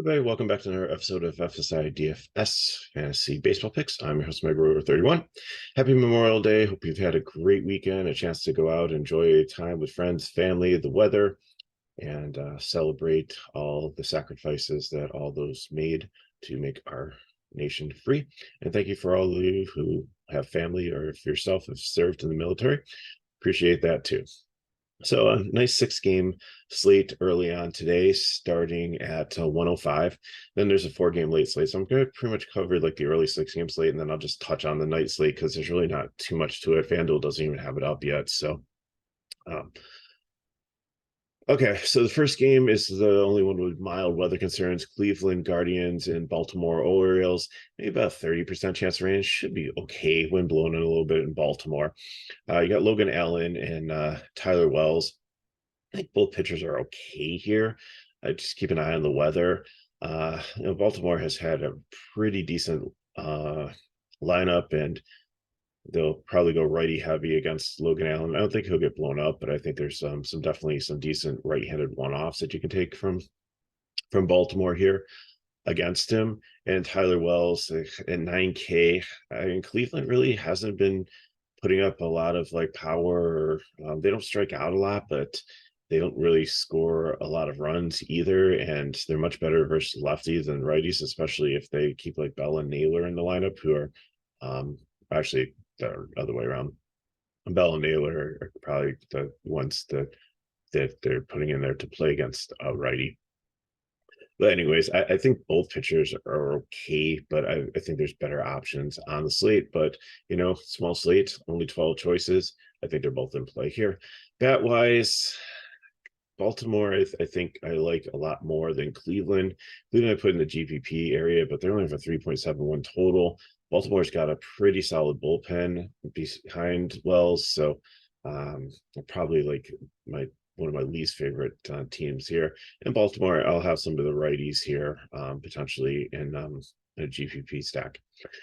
Everybody, welcome back to another episode of FSi DFS Fantasy Baseball Picks. I'm your host, Mega31. Happy Memorial Day. Hope you've had a great weekend, a chance to go out, enjoy time with friends, family, the weather, and celebrate all the sacrifices that all those made to make our nation free. And thank you for all of you who have family or if yourself have served in the military. Appreciate that too. So a nice 6-game slate early on today, starting at 105. Then there's a 4-game late slate. So I'm going to pretty much cover like the early 6-game slate, and then I'll just touch on the night slate because there's really not too much to it. FanDuel doesn't even have it up yet. So, okay, so the first game is the only one with mild weather concerns. Cleveland Guardians and Baltimore Orioles. Maybe about a 30% chance of rain. Should be okay. Wind blowing in a little bit in Baltimore. You got Logan Allen and Tyler Wells. I think both pitchers are okay here. Just keep an eye on the weather. Baltimore has had a pretty decent lineup, and they'll probably go righty heavy against Logan Allen. I don't think he'll get blown up, but I think there's some definitely some decent right-handed one-offs that you can take from Baltimore here against him. And Tyler Wells at 9K. I mean, Cleveland really hasn't been putting up a lot of like power. They don't strike out a lot, but they don't really score a lot of runs either, and they're much better versus lefties than righties, especially if they keep like Bell and Naylor in the lineup, who are actually the other way around. Bell and Naylor are probably the ones that they're putting in there to play against a righty. But anyways, I think both pitchers are okay, but I think there's better options on the slate. But, small slate, only 12 choices. I think they're both in play here. Bat-wise, Baltimore, I think I like a lot more than Cleveland. Cleveland I put in the GPP area, but they're only for 3.71 total. Baltimore's got a pretty solid bullpen behind Wells, so probably like one of my least favorite teams here. In Baltimore, I'll have some of the righties here, potentially in a GPP stack.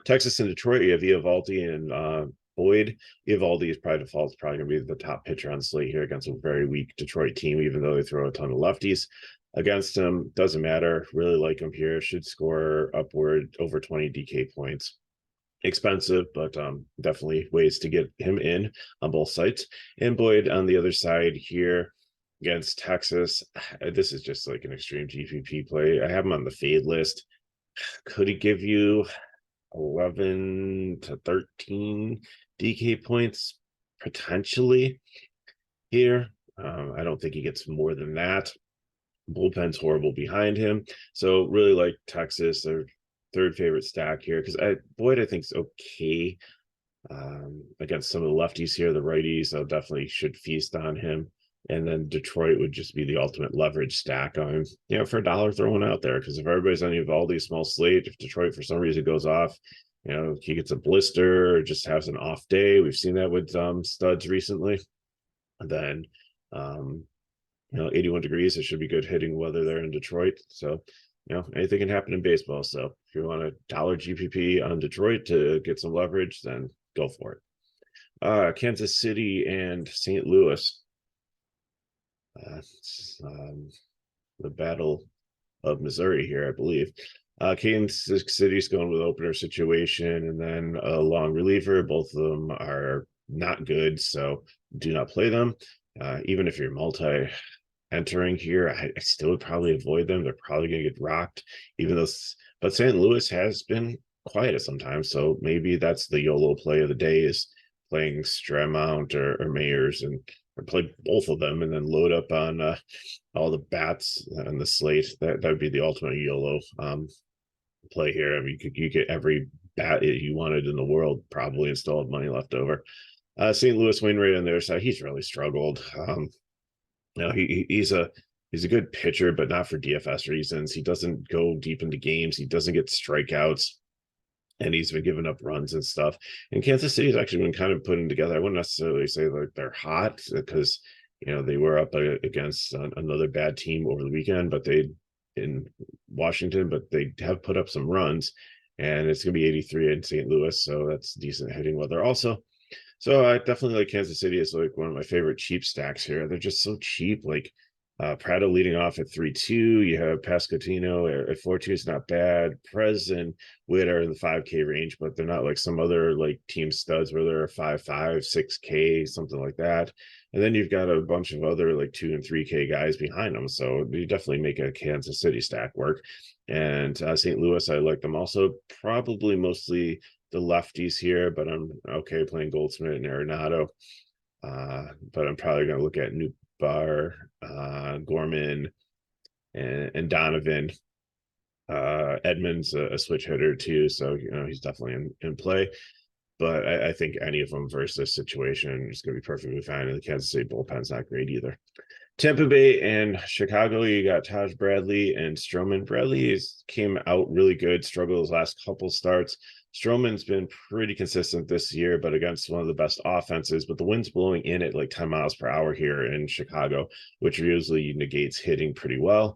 Texas and Detroit, you have Eovaldi and Boyd. Eovaldi is probably default, probably going to be the top pitcher on slate here against a very weak Detroit team, even though they throw a ton of lefties against him. Doesn't matter. Really like him here. Should score upward over 20 DK points. Expensive, but definitely ways to get him in on both sides. And Boyd on the other side here against Texas. This is just like an extreme GPP play. I have him on the fade list. Could he give you 11 to 13 DK points potentially here? I don't think he gets more than that. Bullpen's horrible behind him. So really like Texas, their third favorite stack here, because Boyd I think is okay against some of the lefties here. The righties I definitely should feast on him. And then Detroit would just be the ultimate leverage stack on him, for $1 throwing out there. Because if everybody's on Eovaldi's small slate, if Detroit for some reason goes off, he gets a blister or just has an off day. We've seen that with studs recently. And then 81 degrees, it should be good hitting weather there in Detroit. So, anything can happen in baseball. So if you want a $1 GPP on Detroit to get some leverage, then go for it. Kansas City and St. Louis. The Battle of Missouri here, I believe. Kansas City's going with opener situation and then a long reliever. Both of them are not good, so do not play them. Even if you're multi-entering here, I still would probably avoid them. They're probably going to get rocked, but St. Louis has been quiet sometimes, so maybe that's the YOLO play of the day is playing Stramount or Mayers or play both of them and then load up on all the bats and the slate. That would be the ultimate YOLO play here. I mean, you get every bat you wanted in the world probably and still have money left over. St. Louis Wainwright on their side, he's really struggled. He's a good pitcher, but not for DFS reasons. He doesn't go deep into games. He doesn't get strikeouts. And he's been giving up runs and stuff. And Kansas City has actually been kind of putting together. I wouldn't necessarily say like they're hot because, they were up against another bad team over the weekend, in Washington, but they have put up some runs. And it's going to be 83 in St. Louis. So that's decent hitting weather also. So I definitely like Kansas City as like one of my favorite cheap stacks here. They're just so cheap. Like Prado leading off at 3-2. You have Pascatino at 4-2. It's not bad. Prez and Witt are in the 5K range, but they're not like some other like team studs where they're 5-5, 6K, something like that. And then you've got a bunch of other like 2 and 3K guys behind them. So you definitely make a Kansas City stack work. And St. Louis, I like them also. Probably mostly the lefties here, but I'm okay playing Goldsmith and Arenado. But I'm probably going to look at Bar, Gorman, and Donovan. Edmonds a switch hitter too, so he's definitely in play. But I think any of them versus this situation is going to be perfectly fine. And the Kansas City bullpen's not great either. Tampa Bay and Chicago, you got Taj Bradley and Stroman. Bradley came out really good, struggled his last couple starts. Stroman's been pretty consistent this year, but against one of the best offenses. But the wind's blowing in at like 10 miles per hour here in Chicago, which usually negates hitting pretty well.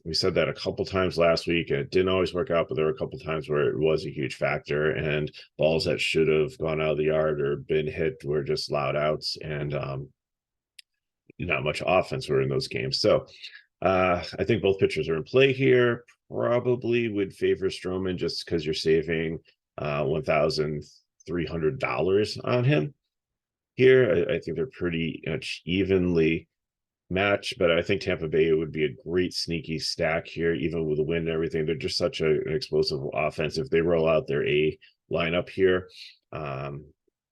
We said that a couple times last week, and it didn't always work out, but there were a couple times where it was a huge factor, and balls that should have gone out of the yard or been hit were just loud outs, and not much offense were in those games. So I think both pitchers are in play here. Probably would favor Stroman just because you're saving $1,300 on him here. I think they're pretty much evenly matched, but I think Tampa Bay would be a great sneaky stack here, even with the wind and everything. They're just such an explosive offense. If they roll out their A lineup here,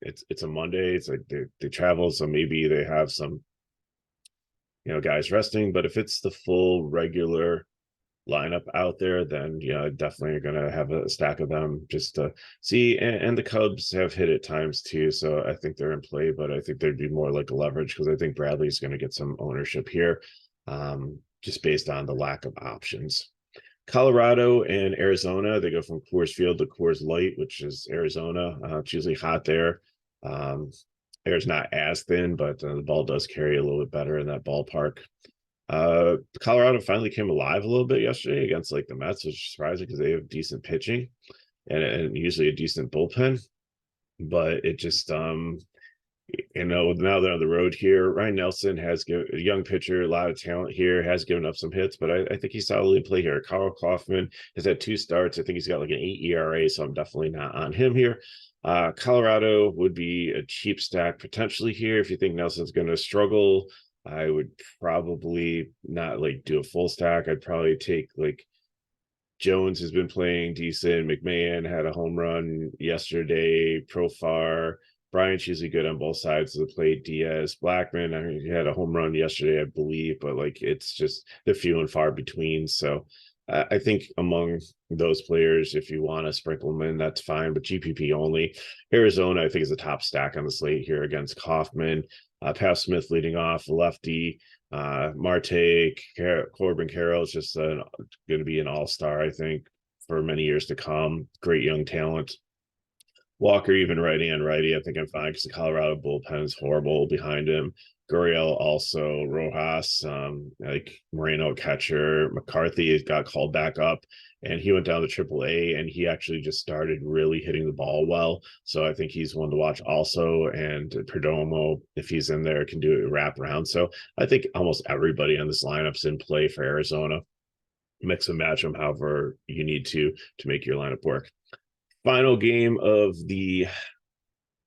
it's a Monday. It's like they travel, so maybe they have some guys resting. But if it's the full regular lineup out there, then definitely going to have a stack of them just to see. And the Cubs have hit at times too, so I think they're in play, but I think they'd be more like a leverage because I think Bradley's going to get some ownership here, just based on the lack of options. Colorado and Arizona, they go from Coors Field to Coors Light, which is Arizona. It's usually hot there. Air's not as thin, but the ball does carry a little bit better in that ballpark. Colorado finally came alive a little bit yesterday against like the Mets, which is surprising because they have decent pitching and usually a decent bullpen. But it just now they're on the road here. Ryan Nelson has a young pitcher, a lot of talent here, has given up some hits, but I think he's solidly in play here. Kyle Kaufman has had 2 starts. I think he's got like an 8 ERA, so I'm definitely not on him here. Colorado would be a cheap stack potentially here if you think Nelson's going to struggle. I would probably not like do a full stack. I'd probably take like Jones has been playing decent. McMahon had a home run yesterday. Profar. Bryant's usually good on both sides of the plate. Diaz, Blackman, he had a home run yesterday, I believe, but like it's just they're few and far between. So I think among those players, if you want to sprinkle them in, that's fine. But GPP only. Arizona, I think, is the top stack on the slate here against Kaufman. Pat Smith leading off, lefty. Marte, Corbin Carroll is just going to be an all-star, I think, for many years to come. Great young talent. Walker, even righty and righty, I think I'm fine because the Colorado bullpen is horrible behind him. Gurriel also, Rojas, like Moreno catcher. McCarthy has got called back up, and he went down to AAA, and he actually just started really hitting the ball well. So I think he's one to watch also. And Perdomo, if he's in there, can do it wrap around. So I think almost everybody on this lineup's in play for Arizona. Mix and match them however you need to make your lineup work. Final game of the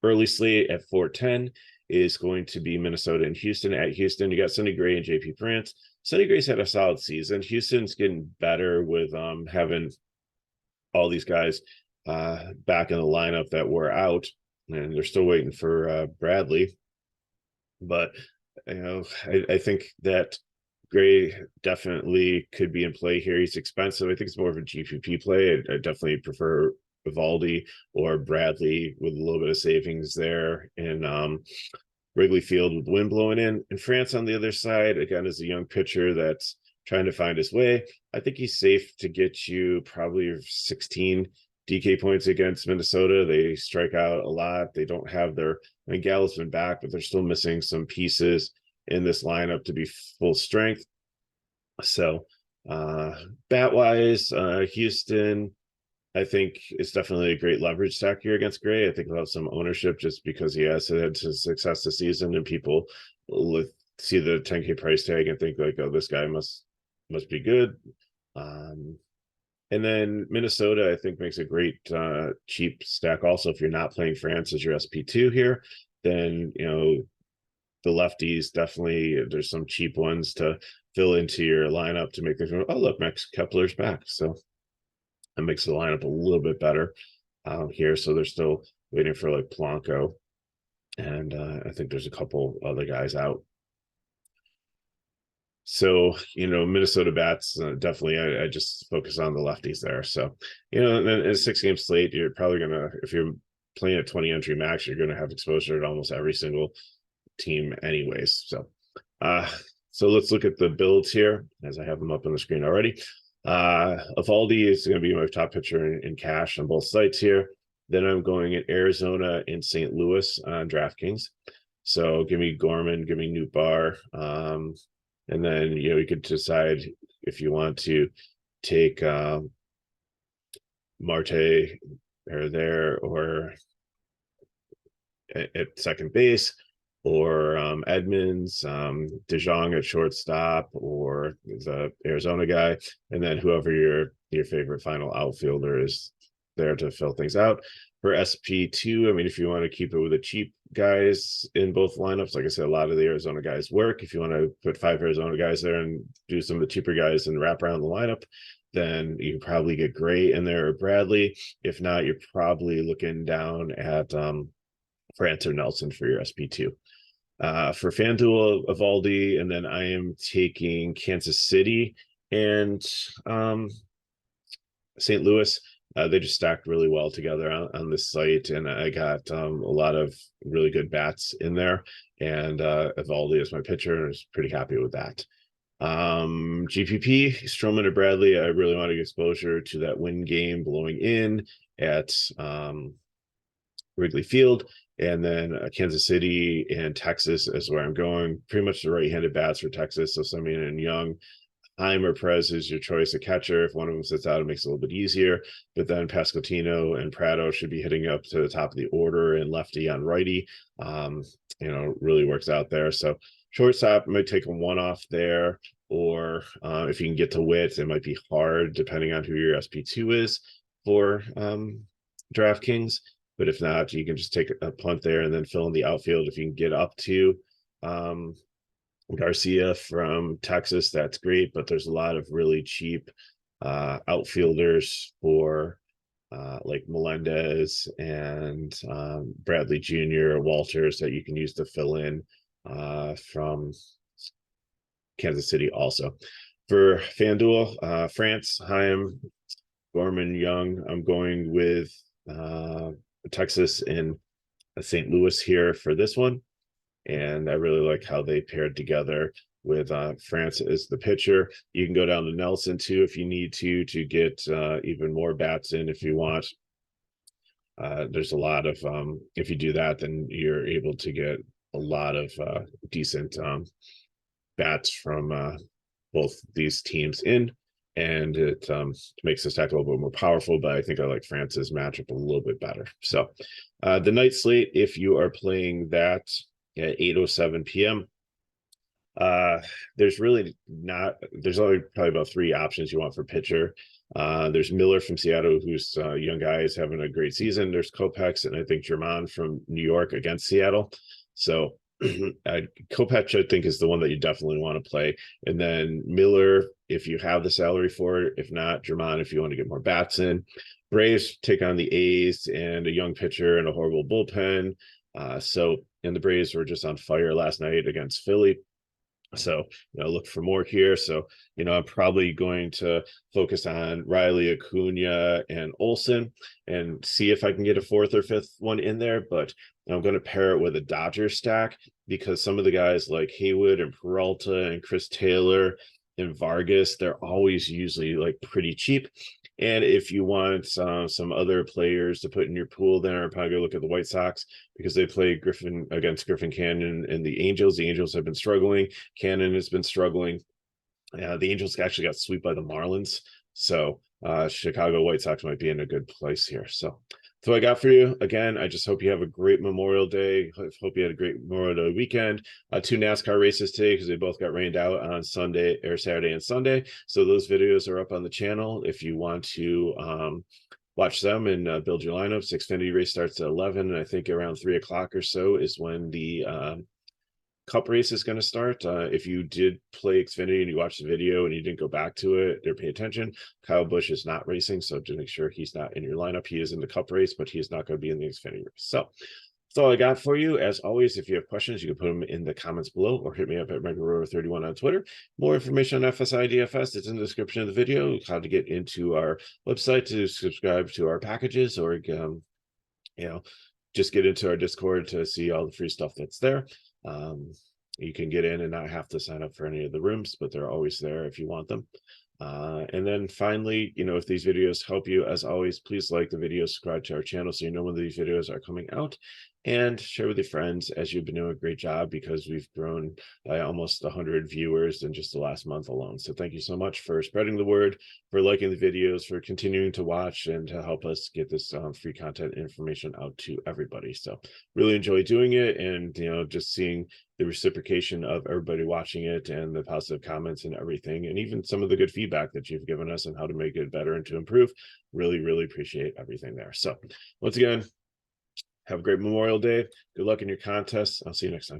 early slate at 4:10 is going to be Minnesota and Houston. At Houston, you got Sonny Gray and JP France. Sonny Gray's had a solid season. Houston's getting better with having all these guys back in the lineup that were out, and they're still waiting for Bradley. But I think that Gray definitely could be in play here. He's expensive. I think it's more of a GPP play. I definitely prefer Evaldi or Bradley with a little bit of savings there in Wrigley Field with the wind blowing in. And France on the other side, again, is a young pitcher that's trying to find his way. I think he's safe to get you probably 16 DK points against Minnesota. They strike out a lot. They don't have Gallup's been back, but they're still missing some pieces in this lineup to be full strength. So bat-wise, Houston, I think it's definitely a great leverage stack here against Gray. I think he'll have some ownership just because he has had success this season, and people with see the 10K price tag and think like, oh, this guy must be good. And then Minnesota, I think, makes a great cheap stack. Also, if you're not playing France as your SP2 here, then the lefties definitely. There's some cheap ones to fill into your lineup to make things. Oh, look, Max Kepler's back, so that makes the lineup a little bit better here. So they're still waiting for like Polanco, and I think there's a couple other guys out. So, Minnesota bats, definitely, I just focus on the lefties there. So, in a 6-game slate, you're probably going to, if you're playing a 20 entry max, you're going to have exposure to almost every single team anyways. So let's look at the builds here as I have them up on the screen already. Evaldi is going to be my top pitcher in cash on both sites here. Then I'm going at Arizona and St. Louis on DraftKings. So give me Gorman, give me Nootbaar. And then, you could decide if you want to take Marte or at second base, or Edmonds, DeJong at shortstop, or the Arizona guy, and then whoever your favorite final outfielder is there to fill things out. For SP2, I mean, if you want to keep it with the cheap guys in both lineups, like I said, a lot of the Arizona guys work. If you want to put 5 Arizona guys there and do some of the cheaper guys and wrap around the lineup, then you can probably get Gray in there or Bradley. If not, you're probably looking down at France or Nelson for your SP2. For FanDuel, Evaldi, and then I am taking Kansas City and St. Louis. They just stacked really well together on this site, and I got a lot of really good bats in there. And Evaldi is my pitcher, and I was pretty happy with that. GPP, Stroman or Bradley, I really want to get exposure to that win game blowing in at Wrigley Field. And then Kansas City and Texas is where I'm going. Pretty much the right-handed bats for Texas. So Semien and Young. Heim or Perez is your choice of catcher. If one of them sits out, it makes it a little bit easier. But then Pasquantino and Prado should be hitting up to the top of the order, and lefty on righty. Really works out there. So shortstop, I might take a one-off there. Or if you can get to Witt, it might be hard depending on who your SP2 is for DraftKings. But if not, you can just take a punt there and then fill in the outfield. If you can get up to Garcia from Texas, that's great. But there's a lot of really cheap outfielders for like Melendez and Bradley Jr., Walters that you can use to fill in from Kansas City also. For FanDuel, France, Heim, Gorman, Young, I'm going with Texas and St. Louis here for this one. And I really like how they paired together with France as the pitcher. You can go down to Nelson too if you need to get even more bats in if you want. There's a lot of if you do that, then you're able to get a lot of decent bats from both these teams in, and it makes the stack a little bit more powerful. But I think I like France's matchup a little bit better. So the night slate, if you are playing that at 8:07 p.m., there's only probably about 3 options you want for pitcher. There's Miller from Seattle, who's a young guy, is having a great season. There's Kopech, and I think German from New York against Seattle. So Kopech, I think, is the one that you definitely want to play. And then Miller, if you have the salary for it. If not, German, if you want to get more bats in. Braves take on the A's and a young pitcher and a horrible bullpen. And the Braves were just on fire last night against Philly. So, look for more here. So, I'm probably going to focus on Riley, Acuna, and Olsen and see if I can get a 4th or 5th one in there. But I'm going to pair it with a Dodger stack, because some of the guys like Haywood and Peralta and Chris Taylor and Vargas, they're always usually like pretty cheap. And if you want some other players to put in your pool, then I'm probably going to look at the White Sox, because they play Griffin Cannon and the Angels. The Angels have been struggling. Cannon has been struggling. The Angels actually got swept by the Marlins. So Chicago White Sox might be in a good place here. So So I got for you again. I just hope you have a great Memorial Day. Hope you had a great Memorial Day weekend. Two NASCAR races today because they both got rained out on Sunday or Saturday and Sunday. So those videos are up on the channel if you want to watch them and build your lineups. Xfinity race starts at 11, and I think around 3 o'clock or so is when the Cup race is going to start. If you did play Xfinity and you watched the video and you didn't go back to it or pay attention, Kyle Busch is not racing, so to make sure he's not in your lineup. He is in the Cup race, but he is not going to be in the Xfinity race. So that's all I got for you. As always, if you have questions, you can put them in the comments below or hit me up at MegaRower31 on Twitter. More information on FSi DFS is in the description of the video. How to get into our website to subscribe to our packages, or just get into our Discord to see all the free stuff that's there. You can get in and not have to sign up for any of the rooms, but they're always there if you want them. And then finally, if these videos help you, as always, please like the video, subscribe to our channel so you know when these videos are coming out, and share with your friends, as you've been doing a great job, because we've grown by almost 100 viewers in just the last month alone. So thank you so much for spreading the word, for liking the videos, for continuing to watch, and to help us get this free content information out to everybody. So really enjoy doing it, and just seeing the reciprocation of everybody watching it and the positive comments and everything, and even some of the good feedback that you've given us and how to make it better and to improve. Really appreciate everything there. So once again, have a great Memorial Day. Good luck in your contests. I'll see you next time.